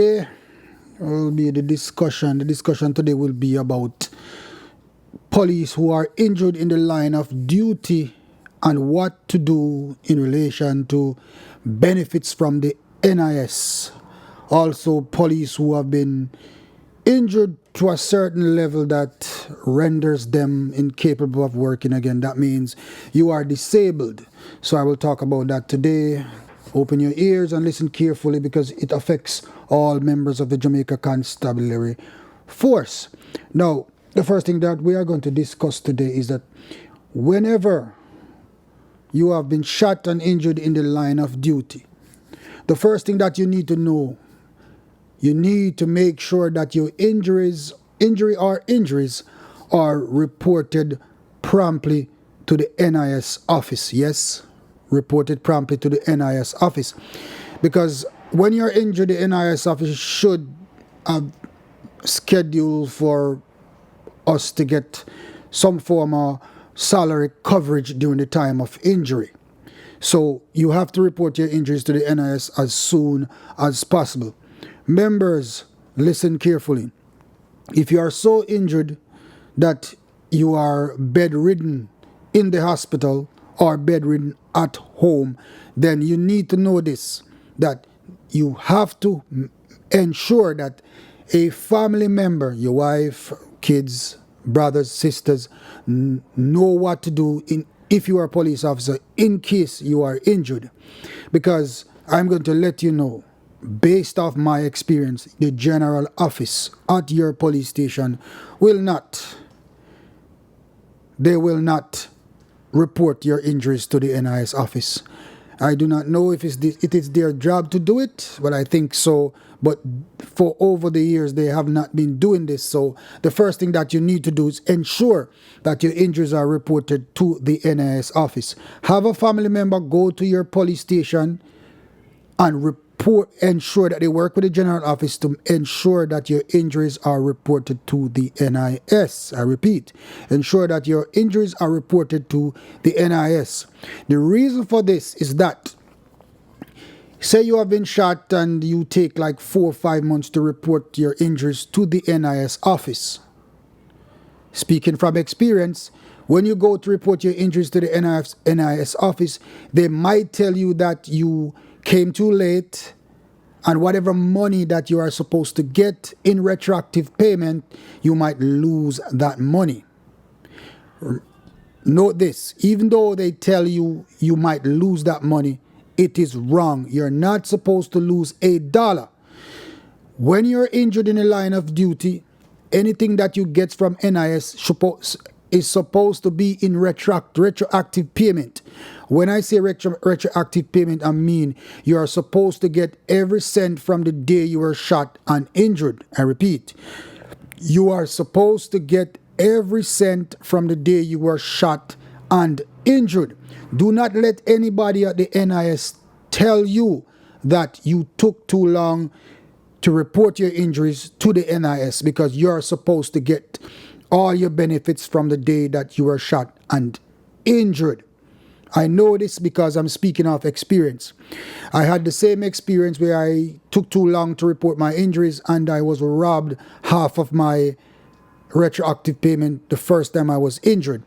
today will be the discussion. The discussion today will be about police who are injured in the line of duty and what to do in relation to benefits from the NIS. Also, police who have been injured to a certain level that renders them incapable of working again. That means you are disabled. So I will talk about that today. Open your ears and listen carefully because it affects all members of the Jamaica Constabulary Force. Now, the first thing that we are going to discuss today is that whenever you have been shot and injured in the line of duty, the first thing that you need to know, you need to make sure that your injuries are reported promptly to the NIS office. Yes, reported promptly to the NIS office. Because when you're injured, the NIS office should have scheduled for us to get some form of salary coverage during the time of injury. So you have to report your injuries to the NIS as soon as possible. Members, listen carefully. If you are so injured that you are bedridden in the hospital or bedridden at home, then you need to know this, that you have to ensure that a family member, your wife, kids, brothers, sisters, know what to do if you are a police officer in case you are injured. Because I'm going to let you know, based off my experience, the general office at your police station will not report your injuries to the NIS office. I do not know if it is their job to do it, but I think so. But for over the years, they have not been doing this. So the first thing that you need to do is ensure that your injuries are reported to the NIS office. Have a family member go to your police station and ensure that they work with the general office to ensure that your injuries are reported to the NIS. I repeat, ensure that your injuries are reported to the NIS. The reason for this is that, say you have been shot and you take like 4 or 5 months to report your injuries to the NIS office. Speaking from experience, when you go to report your injuries to the NIS office, they might tell you that you came too late, and whatever money that you are supposed to get in retroactive payment, you might lose that money. Note this, even though they tell you you might lose that money, it is wrong. You're not supposed to lose $1. When you're injured in a line of duty, anything that you get from NIS is supposed to be in retroactive payment. When I say retroactive payment, I mean you are supposed to get every cent from the day you were shot and injured. I repeat, you are supposed to get every cent from the day you were shot and injured. Do not let anybody at the NIS tell you that you took too long to report your injuries to the NIS, because you're supposed to get all your benefits from the day that you were shot and injured. I know this because I'm speaking of experience. I had the same experience where I took too long to report my injuries and I was robbed half of my retroactive payment the first time I was injured.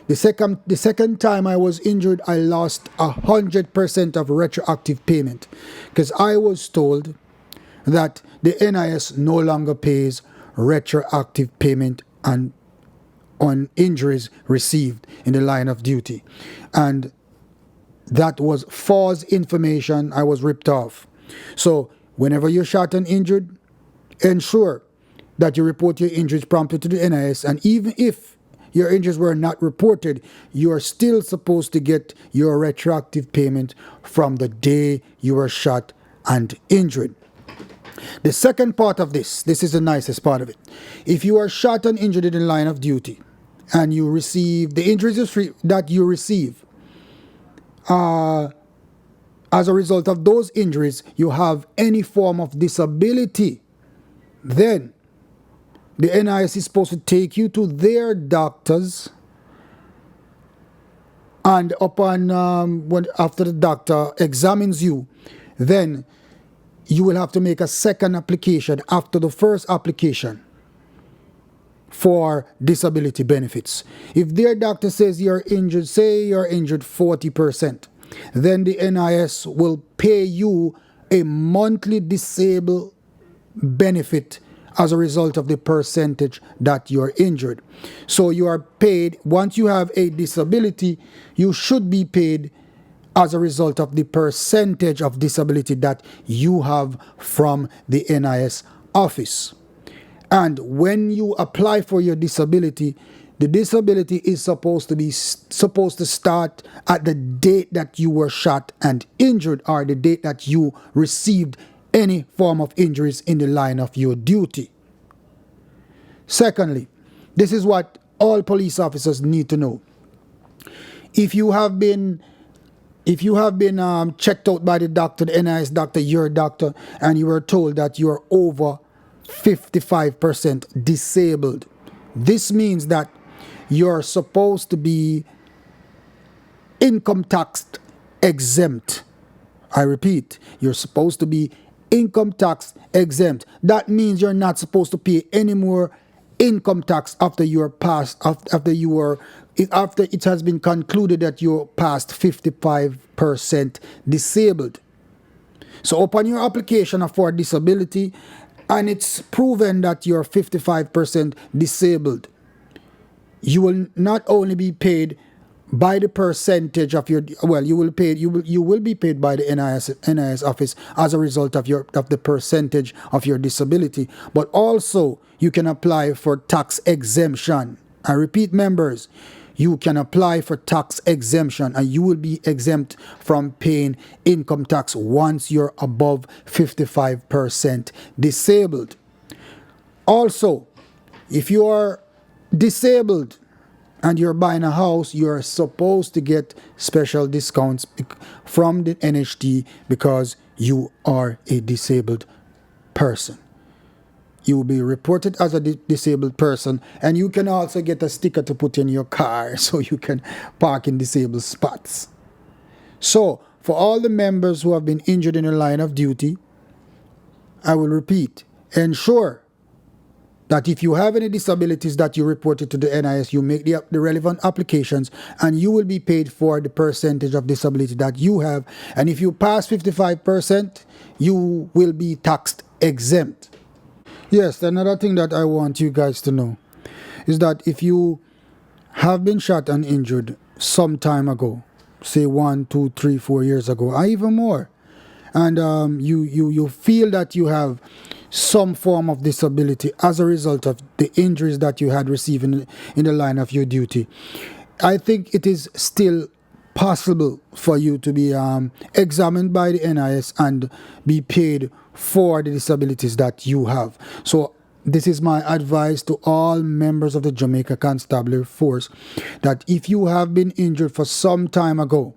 The second time I was injured, I lost 100% of retroactive payment because I was told that the NIS no longer pays retroactive payment on injuries received in the line of duty. And that was false information. I was ripped off. So whenever you're shot and injured, ensure that you report your injuries promptly to the NIS. And even if your injuries were not reported, you are still supposed to get your retroactive payment from the day you were shot and injured. The second part of this is the nicest part of it. If you are shot and injured in the line of duty and you receive the injuries that you receive, as a result of those injuries, you have any form of disability, then the NIS is supposed to take you to their doctors, and upon after the doctor examines you, then you will have to make a second application after the first application for disability benefits. If their doctor says you're injured, say you're injured 40%, then the NIS will pay you a monthly disabled benefit as a result of the percentage that you're injured. So you are paid, once you have a disability, you should be paid as a result of the percentage of disability that you have from the NIS office. And when you apply for your disability, the disability is supposed to start at the date that you were shot and injured, or the date that you received any form of injuries in the line of your duty. Secondly, this is what all police officers need to know. If you have been checked out by the doctor, the NIS doctor, your doctor, and you were told that you're over 55% disabled, this means that you're supposed to be income tax exempt. I repeat, you're supposed to be income tax exempt. That means you're not supposed to pay any more income tax after it has been concluded that you're past 55% disabled. So upon your application for disability, and it's proven that you're 55% disabled, you will not only be paid by the percentage of your, well, you will be paid by the NIS office as a result of the percentage of your disability, but also you can apply for tax exemption. I repeat, members, you can apply for tax exemption, and you will be exempt from paying income tax once you're above 55% disabled. Also, if you are disabled and you're buying a house, you're supposed to get special discounts from the NHT because you are a disabled person. You will be reported as a disabled person, and you can also get a sticker to put in your car so you can park in disabled spots. So, for all the members who have been injured in the line of duty, I will repeat, ensure that if you have any disabilities that you reported to the NIS, you make the relevant applications, and you will be paid for the percentage of disability that you have. And if you pass 55%, you will be taxed exempt. Yes, another thing that I want you guys to know is that if you have been shot and injured some time ago, say 1, 2, 3, 4 years ago, or even more, and you feel that you have some form of disability as a result of the injuries that you had received in the line of your duty, I think it is still possible for you to be examined by the NIS and be paid for the disabilities that you have. So this is my advice to all members of the Jamaica Constabulary Force, that if you have been injured for some time ago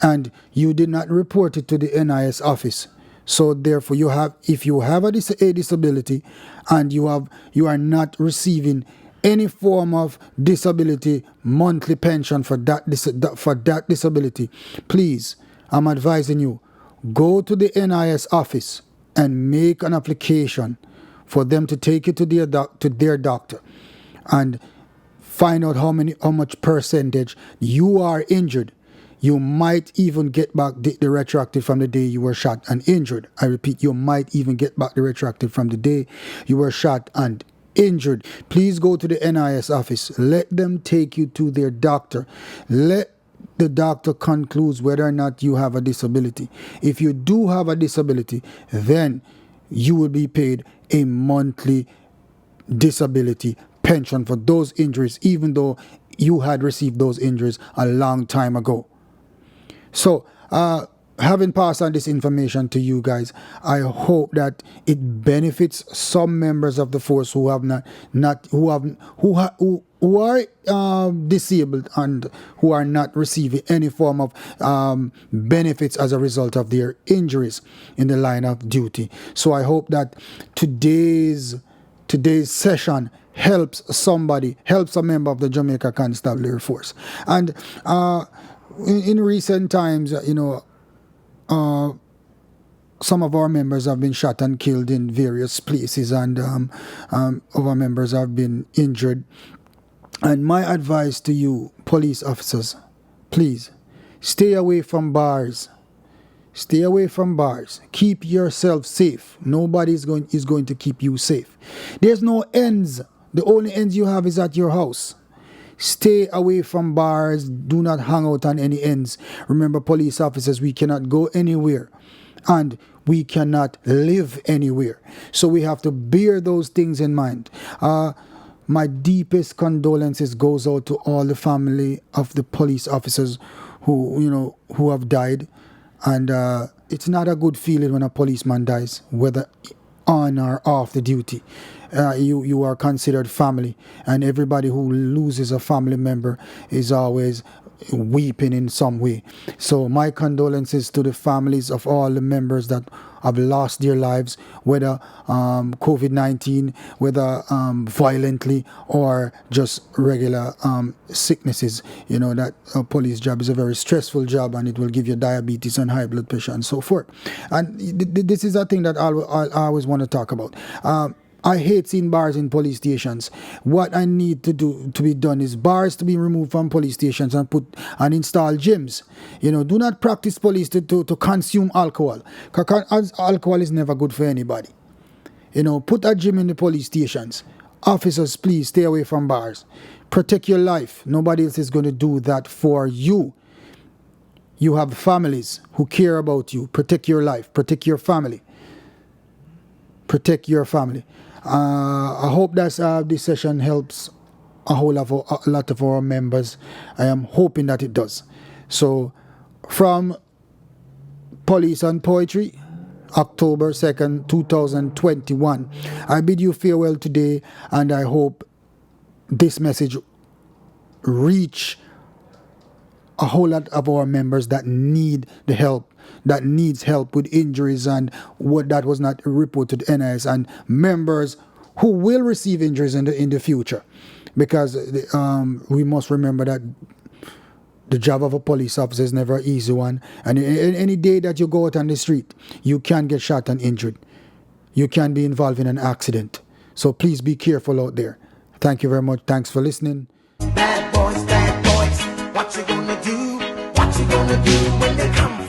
and you did not report it to the NIS office, so therefore if you have a disability and you are not receiving any form of disability monthly pension for that disability, please, I'm advising you, go to the NIS office and make an application for them to take you to their doctor and find out how much percentage you are injured. You might even get back the retroactive from the day you were shot and injured. I repeat, you might even get back the retroactive from the day you were shot and injured. Please go to the NIS office. Let them take you to their doctor. Let the doctor conclude whether or not you have a disability. If you do have a disability, then you will be paid a monthly disability pension for those injuries, even though you had received those injuries a long time ago. So, having passed on this information to you guys, I hope that it benefits some members of the force who are disabled and who are not receiving any form of benefits as a result of their injuries in the line of duty. So I hope that today's session helps a member of the Jamaica Constabulary Force. And in recent times, some of our members have been shot and killed in various places, and our members have been injured. And my advice to you, police officers, please stay away from bars. Stay away from bars. Keep yourself safe. Nobody is going to keep you safe. There's no ends. The only ends you have is at your house. Stay away from bars. Do not hang out on any ends. Remember, police officers, we cannot go anywhere. And we cannot live anywhere. So we have to bear those things in mind. My deepest condolences goes out to all the family of the police officers who have died. And it's not a good feeling when a policeman dies, whether on or off the duty. You are considered family, and everybody who loses a family member is always weeping in some way. So my condolences to the families of all the members that have lost their lives, whether COVID-19, whether violently or just regular sicknesses. You know that a police job is a very stressful job, and it will give you diabetes and high blood pressure and so forth. And this is a thing that I always want to talk about. I hate seeing bars in police stations. What I need to do to be done is bars to be removed from police stations and install gyms. Do not practice police to consume alcohol. Because alcohol is never good for anybody. Put a gym in the police stations. Officers, please stay away from bars. Protect your life. Nobody else is going to do that for you. You have families who care about you. Protect your life. Protect your family. Protect your family. I hope that this session helps a lot of our members. I am hoping that it does. So, from Police and Poetry, October 2nd, 2021, I bid you farewell today, and I hope this message reach a whole lot of our members that need the help, that needs help with injuries and what that was not reported to NIS, and members who will receive injuries in the future, because we must remember that the job of a police officer is never an easy one, and any day that you go out on the street, you can get shot and injured. You can be involved in an accident. So please be careful out there. Thank you very much. Thanks for listening. Bad boys, what you gonna do? What you gonna do when they come